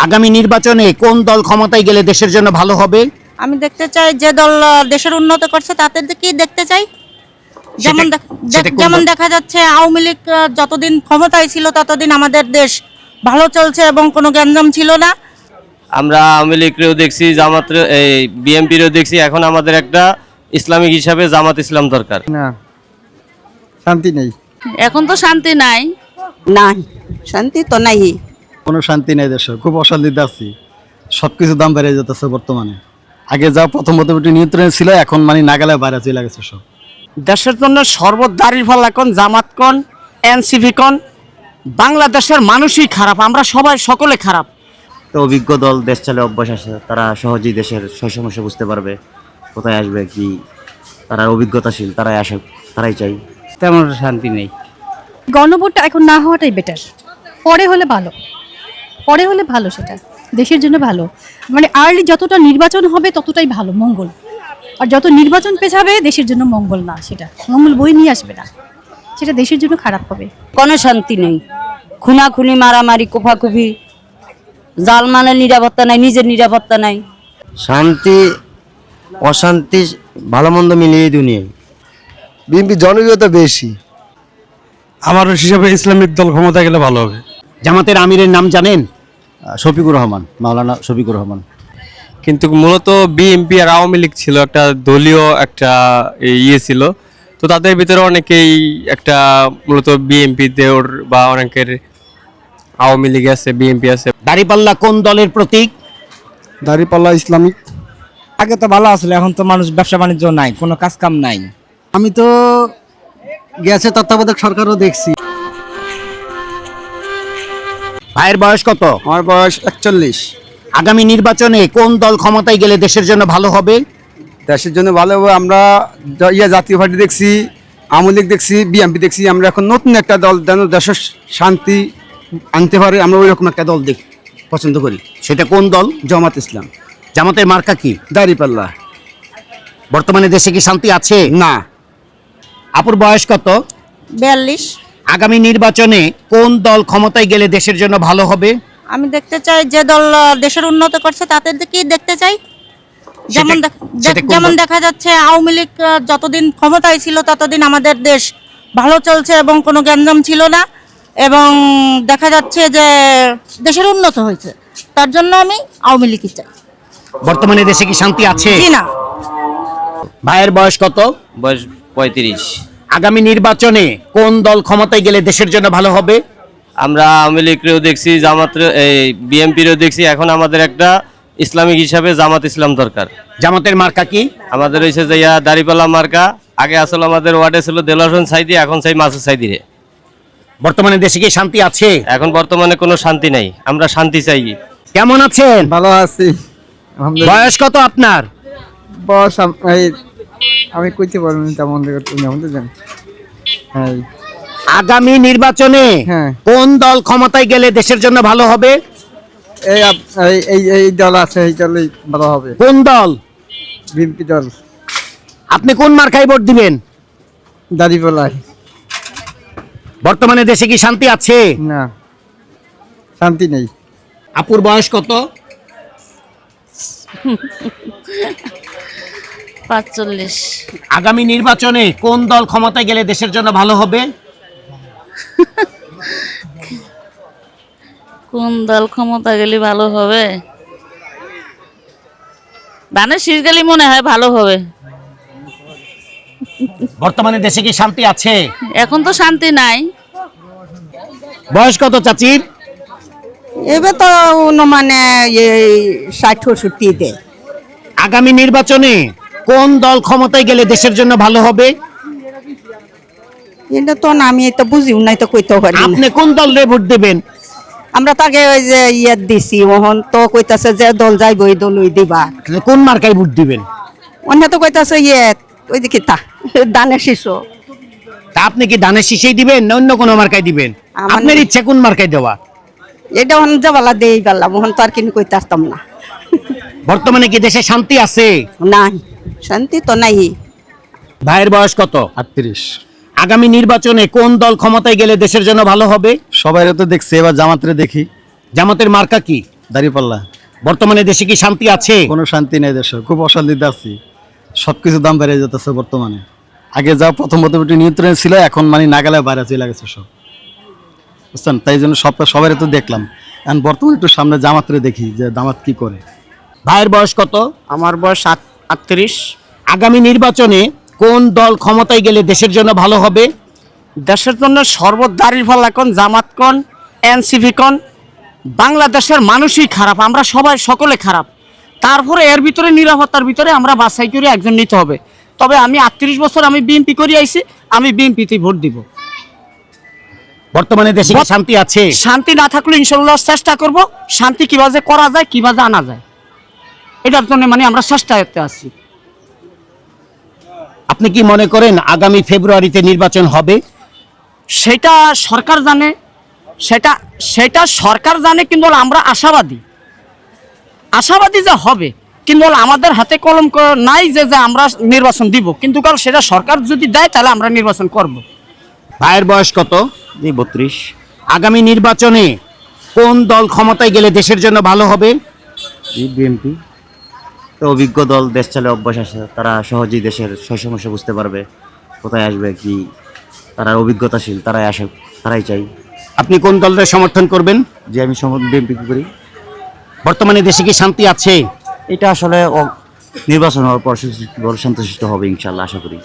আগামী নির্বাচনে কোন দল ক্ষমতায় গেলে দেশের জন্য ভালো হবে? আমি দেখতে চাই যে দল দেশের উন্নত করছে তাদের কি দেখতে চাই। যেমন সেটা কোন যেমন দল? দেখা যাচ্ছে আওয়ামী লীগ যতদিন ক্ষমতায় ছিল ততদিন আমাদের দেশ ভালো চলছে এবং কোনো গ্যাঞ্জাম ছিল না। আমরা আওয়ামী লীগকেও দেখছি, জামাত এই বিএনপিরও দেখছি। এখন আমাদের একটা ইসলামিক হিসাবে জামাত ইসলাম দরকার। না, শান্তি নেই। এখন তো শান্তি নাই। নাই, শান্তি তো নাই। কোনো শান্তি নেই দেশে, খুব অশান্তিতে আছি। সবকিছু দাম বেড়ে যেতেছে বর্তমানে। আগে যা প্রথম একটু নিয়ন্ত্রণে ছিল, এখন মানে নাগালে বাইরে চলে গেছে সব। দেশের জন্য সর্বদারি ফলা কোন জামাত কোন এনসিপি কোন, বাংলাদেশের মানুষই খারাপ, আমরা সবাই সকলে খারাপ। তো অভিজ্ঞ দল, দেশ চালে অভ্যাস আছে, তারা সহজেই দেশের সমস্যা বুঝতে পারবে, কোথায় আসবে কি, তারা অভিজ্ঞতাশীল, তারাই আসে, তারাই চাই। তেমন শান্তি নেই। গণভোটটা এখন না হওয়াটাই বেটার। পরে হলে ভালো, সেটা দেশের জন্য ভালো। মানে আর্লি যতটা নির্বাচন হবে ততটাই ভালো, মঙ্গল। আর যত নির্বাচন পেছাবে দেশের জন্য মঙ্গল না, সেটা মঙ্গল বই নিয়ে আসবে না, সেটা দেশের জন্য খারাপ হবে। কোনো শান্তি নেই, খুনাখুনি, মারামারি, কোফাকুফি, জালমানের নিরাপত্তা নাই, নিজের নিরাপত্তা নাই। শান্তি অশান্তি ভালো মন্দ মিলিয়ে দুনিয়ায়। বিএনপি জনপ্রিয়তা বেশি। আমার হিসাবে ইসলামিক দল ক্ষমতা গেলে ভালো হবে। জামাতের আমিরের নাম জানেন? শফিকুর রহমান, মাওলানা শফিকুর রহমান। কিন্তু মূলত বিএনপি আর আওয়ামী লীগ ছিল একটা দলীয় একটা ইয়ে ছিল। তো তাদের ভিতরে অনেকেই একটা মূলত বিএনপি দেওর বা অনেকের আওয়ামী লীগ আছে, বিএনপি আছে। দাড়িপাল্লা কোন দলের প্রতীক? দাঁড়িপাল্লা ইসলামিক। আগে তো ভালো আসলে, এখন তো মানুষ ব্যবসা বাণিজ্য নাই, কোনো কাজ কাম নাই। আমি তো গেছে তত্ত্বাবধায়ক সরকারও দেখছি। ভাইয়ের বয়স কত? আমার বয়স 41। আগামী নির্বাচনে কোন দল ক্ষমতায় গেলে দেশের জন্য ভালো হবে? দেশের জন্য ভালো হবে। আমরা জাতীয় পার্টি দেখছি, আওয়ামী লীগ দেখছি, বিএনপি দেখছি। আমরা এখন নতুন একটা দল যেন দেশের শান্তি আনতে পারে, আমরা ওই রকম একটা দল পছন্দ করি। সেটা কোন দল? জামাত ইসলাম। জামাতের মার্কা কি? দাঁড়িপাল্লা। বর্তমানে দেশে কি শান্তি আছে? না। আপুর বয়স কত? 42। আগামী নির্বাচনে কোন দল ক্ষমতায় গেলে দেশের জন্য ভালো হবে? আমি দেখতে চাই যে দল দেশের উন্নত করছে তাদের কি দেখতে চাই। যেমন সেটা কোন যেমন দল? দেখা যাচ্ছে আওয়ামী লীগ যতদিন ক্ষমতায় ছিল ততদিন আমাদের দেশ ভালো চলছে এবং কোনো গ্যাঞ্জাম ছিল না, এবং দেখা যাচ্ছে যে দেশের উন্নত হয়েছে। তার জন্য আমি আওয়ামী লীগই চাই। বর্তমানে দেশে কি শান্তি আছে? জি না। ভাইয়ের বয়স কত? বয়স 35। আগামী নির্বাচনে কোন দল ক্ষমতায় গেলে দেশের জন্য ভালো হবে? আমরা আওয়ামী লীগকেও দেখছি, জামাত এই বিএনপিরও দেখছি। এখন আমাদের একটা ইসলামিক হিসাবে জামাত ইসলাম দরকার। জামাতের মার্কা কি? আমাদের হয়েছে যে দাড়িপাল্লা মার্কা। আগে আসলে আমাদের ওয়ার্ডে ছিল দেলোয়ার হোসেন সাইদি, এখন চাই মাসুদ সাইদি রে। বর্তমানে দেশে কি শান্তি আছে? এখন বর্তমানে কোনো শান্তি নাই, আমরা শান্তি চাই। কেমন আছেন? ভালো আছি। বয়স কত আপনার? বস আমি কইতে পারবো না, তেমন আমাদের জানি। হ্যাঁ। আগামী নির্বাচনে হ্যাঁ। কোন দল ক্ষমতায় গেলে দেশের জন্য ভালো হবে? এই দল আছে, এই দলই ভালো হবে। কোন দল? বিএনপি দল। আপনি কোন মার্কায় ভোট দিবেন? দাঁড়িপাল্লায়। বর্তমানে দেশে কি শান্তি আছে? না, শান্তি নেই। আপুর বয়স কত? 45। আগামী নির্বাচনে কোন দল ক্ষমতায় গেলে দেশের জন্য ভালো হবে? কোন দল ক্ষমতা গেলে ভালো হবে? ধানের শীষ গেলে মনে হয় ভালো হবে। বর্তমানে দেশে কি শান্তি আছে? এখন তো শান্তি নাই। বয়স কত চাচির? এবার তো মানে 60-65 দেয়। আগামী নির্বাচনে কোন দল ক্ষমতায় গেলে দেশের জন্য ভালো হবে? এটা তো না, আমি তো বুঝিও নাই, তো কইতে পারি না। আপনি কোন দলে ভোট দেবেন? আমরা তাকে ওই যে দিছি, ওহন তো কইতাছে যে দল যাইব ওই দল ওই দিবা। কোন মার্কায় ভোট দিবেন? অন্য তো কইতাছে ওই দিকে দানের শিশু। তা আপনি কি ধানের শীষেই দিবেন না অন্য কোনো মার্কায় দিবেন? আপনার ইচ্ছা কোন মার্কায় দেওয়া? এটা ওহন যাবালা দেই পারলাম, ওহন তো আর কিনে কইতে আসতাম না। বর্তমানে কি দেশে শান্তি আছে? নাই, শান্তি তো নাই। ভাইয়ের বয়স কত? 38। আগামী নির্বাচনে কোন দল ক্ষমতায় গেলে দেশের জন্য ভালো হবে? সবাই তো দেখছি, এবার জামাতরে দেখি। জামাতের মার্কা কি? দাঁড়িপাল্লা। বর্তমানে দেশে কি শান্তি আছে? কোনো শান্তি নেই দেশে, খুব অশান্তিতে আছি। সবকিছু দাম বেড়ে যেতেছে বর্তমানে। আগে যা প্রথম একটু নিয়ন্ত্রণে ছিল, এখন মানে নাগালে বাইরে চলে গেছে সব, বুঝছেন? তাই জন্য সবাই তো দেখলাম, এখন বর্তমানে একটু সামনে জামাতরে দেখি যে জামাত কি করে। ভাইয়ের বয়স কত? আমার বয়স 38। আগামী নির্বাচনে কোন দল ক্ষমতায় গেলে দেশের জন্য ভালো হবে? দেশের জন্য দাঁড়িপাল্লা কোন, জামাত কোন, এনসিপি কোন, বাংলাদেশের মানুষই খারাপ, আমরা সবাই সকলে খারাপ। তারপরে এর ভিতরে নিরাপত্তার ভিতরে আমরা বাছাই করে একজন নিতে হবে। তবে আমি 38 বছর আমি বিএনপি করে আইছি, আমি বিএনপিতে ভোট দিব। বর্তমানে দেশে কি শান্তি আছে? শান্তি না থাকলে ইনশাল্লাহ চেষ্টা করব শান্তি কিভাবে করা যায়, কিভাবে আনা যায়, এটার জন্য মানে আমরা চেষ্টাতে আছি। আপনি কি মনে করেন আগামী ফেব্রুয়ারিতে নির্বাচন হবে? সেটা সরকার জানে, সেটা সরকার জানে, কিন্তু আমরা আশাবাদী যে হবে, কিন্তু আমাদের হাতে কলম নাই যে আমরা নির্বাচন দিব, কিন্তু কাল সেটা সরকার যদি দেয় তাহলে আমরা নির্বাচন করব। ভাইয়ের বয়স কত? জি 32। আগামী নির্বাচনে কোন দল ক্ষমতায় গেলে দেশের জন্য ভালো হবে? জি বিএনপি। তো অভিজ্ঞ দল, দেশ চালে অভ্যাস আছে, তারা সহজেই দেশের সমস্যা বুঝতে পারবে, কোথায় আসবে কি, তারা অভিজ্ঞতাশীল, তারাই আসে, তারাই চাই। আপনি কোন দলের সমর্থন করবেন? যে আমি বিএনপি করি। বর্তমানে দেশে কি শান্তি আছে? এটা আসলে নির্বাচন হওয়ার পর শান্তশিষ্ট হবে ইনশাল্লাহ, আশা করি।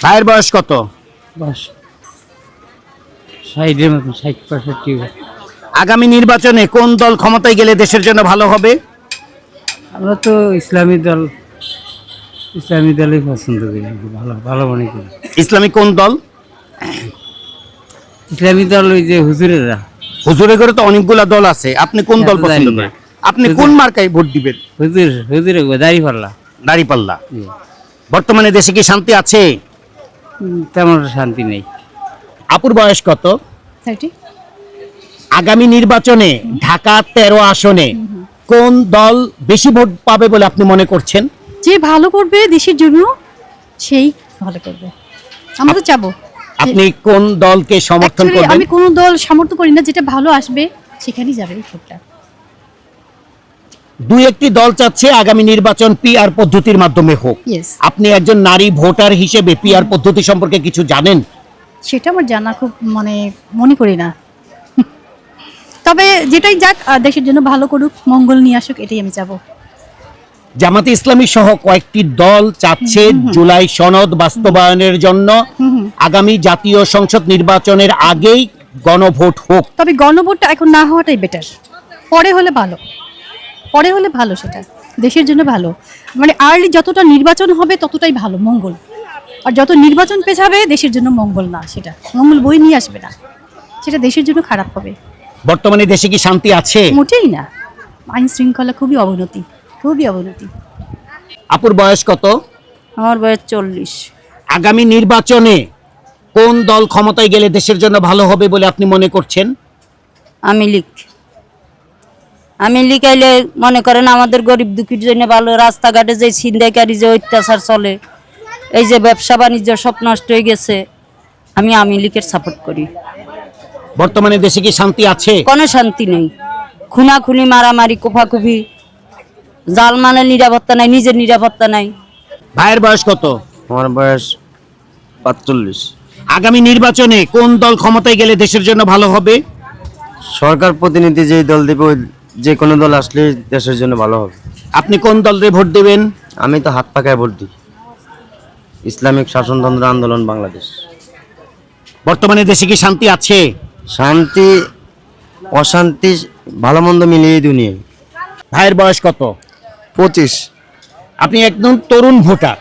ভাইয়ের বয়স কত? 60-65। আগামী নির্বাচনে কোন দল ক্ষমতায় গেলে দেশের জন্য ভালো হবে? আমরা তো ইসলামী দলই পছন্দ করি, ভালো মনে করি। ইসলামী কোন দল? ইসলামী দল ওই যে হুজুরেরা। হুজুরে করে তো অনেকগুলা দল আছে, আপনি কোন দল এত পছন্দ জানি না। করেন? আপনি কোন মার্কায় ভোট দিবেন? হুজুরে দাঁড়িপাল্লা। দাঁড়িপাল্লা। বর্তমানে দেশে কি শান্তি আছে? তেমন শান্তি নেই। আপুর বয়স কত? 30। আগামী নির্বাচনে ঢাকা 13 আসনে কোন দল বেশি ভোট পাবে বলে আপনি মনে করছেন? যে ভালো করবে দেশের জন্য সেই ভালো করবে, আমরা তো চাবো। আপনি কোন দলকে সমর্থন Actually, করবেন? আমি কোনো দল সমর্থন করি না, যেটা ভালো আসবে সেখানেই যাবে ভোটটা। দুই একটি দল চাচ্ছে আগামী নির্বাচন পিআর পদ্ধতির মাধ্যমে হোক। Yes. আপনি একজন নারী ভোটার হিসেবে পিআর পদ্ধতি সম্পর্কে কিছু জানেন? সেটা আমার জানা খুব মনে করি না। তবে যেটাই যাক, দেশের জন্য ভালো করুক, মঙ্গল নিয়ে আসুক, এটাই আমি চাবো। জামাতে ইসলামী সহ কয়েকটি দল চাচ্ছে জুলাই সনদ বাস্তবায়নের জন্য আগামী জাতীয় সংসদ নির্বাচনের আগেই গণভোট হোক। তবে গণভোটটা এখন না হওয়াটাই বেটার, পরে হলে ভালো, সেটা দেশের জন্য ভালো। আর্লি যতটা নির্বাচন হবে ততটাই ভালো, মঙ্গল। আর যত নির্বাচন পেছাবে দেশের জন্য মঙ্গল না, সেটা মঙ্গল বই নিয়ে আসবে না, সেটা দেশের জন্য খারাপ হবে। বর্তমানে দেশে কি শান্তি আছে? মোটেই না, আইন শৃঙ্খলা খুবই অবনতি। আপুর বয়স কত? আমার বয়স 40। আগামী নির্বাচনে কোন দল ক্ষমতায় গেলে দেশের জন্য ভালো হবে বলে আপনি মনে করছেন? আমি লিখাইলে মনে করেন আমাদের গরিব দুঃখীর জন্য ভালো। রাস্তাঘাটে যে ছিনতাইকারী যে অত্যাচার চলে, এই যে ব্যবসা বাণিজ্য সব নষ্ট হয়ে গেছে, আমি লীগের সাপোর্ট করি। বর্তমানে দেশে কি শান্তি আছে? কোনো শান্তি নেই, খুনাখুনি, মারামারি, কোফাকুফি, জালমানের নিরাপত্তা নাই, নিজের নিরাপত্তা নাই। ভাইয়ের বয়স কত? আমার বয়স 45। আগামী নির্বাচনে কোন দল ক্ষমতায় গেলে দেশের জন্য ভালো হবে? সরকার প্রতিনিধি যেই দল দেবে, যে কোনো দল আসলে দেশের জন্য ভালো হবে। আপনি কোন দলে ভোট দেবেন? আমি তো হাত পাকায় ভোট দিই, ইসলামিক শাসনতন্ত্র আন্দোলন বাংলাদেশ। বর্তমানে দেশে কি শান্তি আছে? শান্তি অশান্তি ভালো মন্দ মিলিয়ে দুনিয়ায়। ভাইয়ের বয়স কত? 25। আপনি একদম তরুণ ভোটার।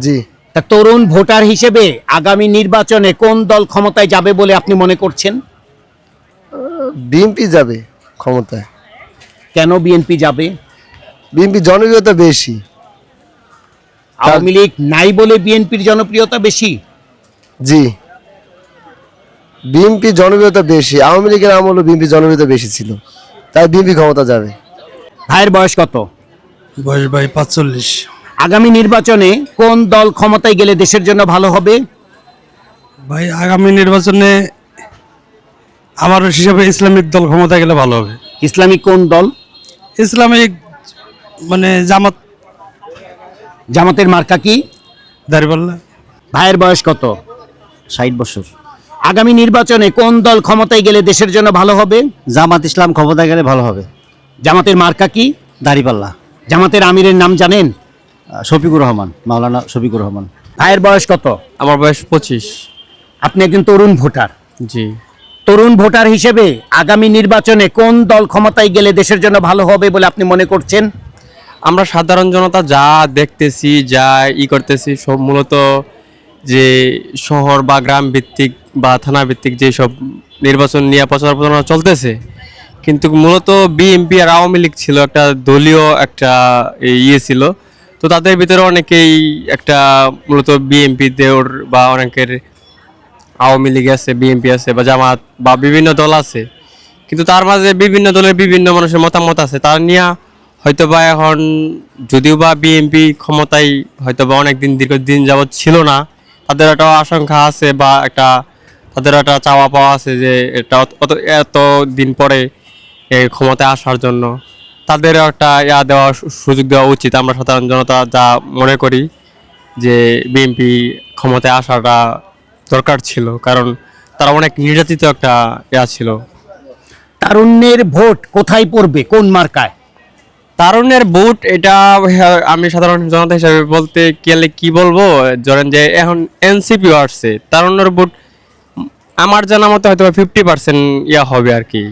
জি। তা তরুণ ভোটার হিসেবে আগামী নির্বাচনে কোন দল ক্ষমতায় যাবে বলে আপনি মনে করছেন? বিএনপি যাবে ক্ষমতায়। কেন বিএনপি যাবে? বিএনপি জনপ্রিয়তা বেশি। আওয়ামী লীগ নাই বলে বিএনপির জনপ্রিয়তা বেশি? জি, বিএনপি জনপ্রিয়তা বেশি। আওয়ামী লীগের আমলে বিএনপি জনপ্রিয়তা বেশি ছিল, তাই বিএনপি ক্ষমতা যাবে। ভাইয়ের বয়স কত? বয়স ভাই 45। আগামী নির্বাচনে কোন দল ক্ষমতায় গেলে দেশের জন্য ভালো হবে? ভাই আগামী নির্বাচনে আমার হিসাবে ইসলামিক দল ক্ষমতা গেলে ভালো হবে। ইসলামিক কোন দল? ইসলামিক মানে জামাত জামাতের মার্কা কি? দাঁড়িপাল্লা। ভাইয়ের বয়স কত? 60 বছর। আগামী নির্বাচনে কোন দল ক্ষমতায় গেলে দেশের জন্য ভালো হবে? জামাত ইসলাম ক্ষমতা গেলে ভালো হবে। জামাতের মার্কা কি? দাঁড়িপাল্লা। জামাতের আমিরের নাম জানেন? শফিকুর রহমান, মাওলানা শফিকুর রহমান। ভাইয়ের বয়স কত? আমার বয়স 25। আপনি একজন তরুণ ভোটার। জি। তরুণ ভোটার হিসেবে আগামী নির্বাচনে কোন দল ক্ষমতায় গেলে দেশের জন্য ভালো হবে বলে আপনি মনে করছেন? আমরা সাধারণ জনতা যা দেখতেছি, যা করতেছি, সব মূলত যে শহর বা গ্রাম ভিত্তিক বা থানা ভিত্তিক যেসব নির্বাচন নিয়ে প্রচার প্রচারণা চলতেছে, কিন্তু মূলত বিএনপি আর আওয়ামী লীগ ছিল একটা দলীয় একটা ছিল। তো তাদের ভিতরে অনেকেই একটা মূলত বিএনপি দেওর বা অনেকের আওয়ামী লীগ আছে, বিএনপি আছে বা জামাত বা বিভিন্ন দল আছে, কিন্তু তার মাঝে বিভিন্ন দলের বিভিন্ন মানুষের মতামত আছে। তার নিয়ে হয়তোবা এখন যদিও বা বিএনপি ক্ষমতায় হয়তোবা অনেকদিন দীর্ঘদিন যাবৎ ছিল না, তাদের একটা আশঙ্কা আছে বা একটা তাদের একটা চাওয়া পাওয়া আছে যে এটা এত দিন পরে ক্ষমতায় আসার জন্য তাদের একটা দেওয়া সুযোগ দেওয়া উচিত। আমরা সাধারণ জনতা যা মনে করি যে বিএনপি ক্ষমতায় আসাটা দরকার ছিল, কারণ তারা অনেক নির্যাতিত একটা ছিল। তারুণ্যের ভোট কোথায় পড়বে, কোন মার্কায়? তারুণ্যের ভোট এটা আমি সাধারণ জনতা হিসাবে বলতে গেলে কি বলবো, ধরেন যে এখন এনসিপি আসছে, তারুণ্যের ভোট আমার জানা মতো হয়তো 50% হবে আর কি।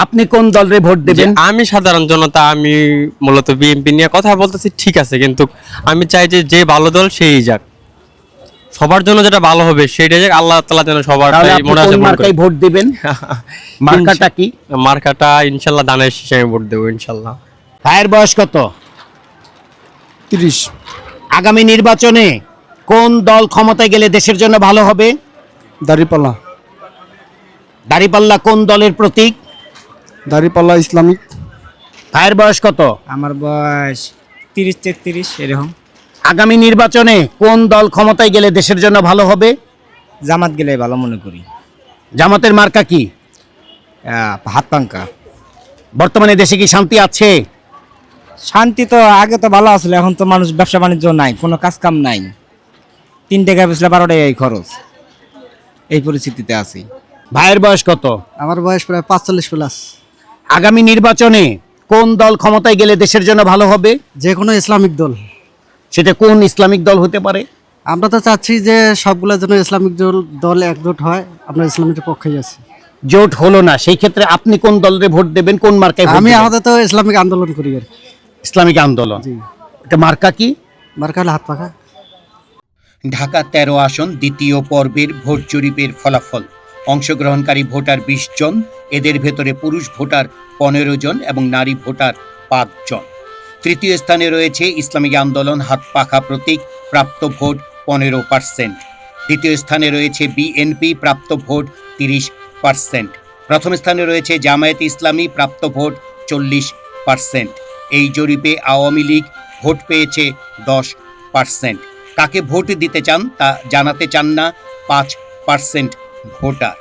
আপনি কোন দলের ভোট দেবেন? আমি সাধারণ জনতা, আমি মূলত বিএনপি নিয়ে কথা বলতেছি, ঠিক আছে, কিন্তু আমি চাই যে ভালো দল সেই যাক, সবার জন্য যেটা ভালো হবে সেটাই যাক, আল্লাহ তাআলা যেন সবার মার্কায় ভোট দিবেন? মার্কাটা কি? মার্কাটা ইনশাল্লাহ ধানের শীষে আমি ভোট দেবো ইনশাল্লাহ। ভাইয়ের বয়স কত? 30। আগামী নির্বাচনে কোন দল ক্ষমতায় গেলে দেশের জন্য ভালো হবে? দাঁড়িপাল্লা। দাঁড়িপাল্লা কোন দলের প্রতীক? দাঁড়িপাল্লা ইসলামিক। ভাইয়ের বয়স কত? আমার বয়স 30-33 এরকম। আগামী নির্বাচনে কোন দল ক্ষমতায় গেলে দেশের জন্য ভালো হবে? জামাত গেলে ভালো মনে করি। জামাতের মার্কা কি? হাত পাঙ্কা। বর্তমানে দেশে কি শান্তি আছে? শান্তি তো আগে তো ভালো আসলে, এখন তো মানুষ ব্যবসা বাণিজ্য নাই, কোনো কাজ কাম নাই, 3 টাকা বেচলে 12 টাকা এই খরচ, এই পরিস্থিতিতে আছি। ভাইয়ের বয়স কত? আমার বয়স প্রায় 45+। আগামী নির্বাচনে কোন দল ক্ষমতায় গেলে দেশের জন্য ভালো হবে? যে কোনো ইসলামিক দল। সেটা কোন ইসলামিক দল হতে পারে? আমরা তো চাচ্ছি যে সবগুলোর জন্য ইসলামিক দল একজোট হয়, আমরা ইসলামিকের পক্ষেই আছি। জোট হলো না, সেই ক্ষেত্রে আপনি কোন দলের ভোট দেবেন, কোন মার্কায় ভোট আমি দেবেন? আপাতত ইসলামিক আন্দোলন করি আর কি। ইসলামিক আন্দোলন। এটা মার্কা কি? মার্কা হাত পাখা। ঢাকা 13 আসন দ্বিতীয় পর্বের ভোট জরিপের ফলাফল। অংশগ্রহণকারী ভোটার 20 জন, এদের ভেতরে পুরুষ ভোটার 15 জন এবং নারী ভোটার 5 জন। তৃতীয় স্থানে রয়েছে ইসলামিক আন্দোলন হাত পাখা প্রতীক, প্রাপ্ত ভোট 15%। দ্বিতীয় স্থানে রয়েছে বিএনপি, প্রাপ্ত ভোট 30%। প্রথম স্থানে রয়েছে জামায়াত ইসলামী, প্রাপ্ত ভোট 40%। এই জরিপে আওয়ামী লীগ ভোট পেয়েছে 10%। কাকে ভোট দিতে চান তা জানাতে চান না 5% ভোটার।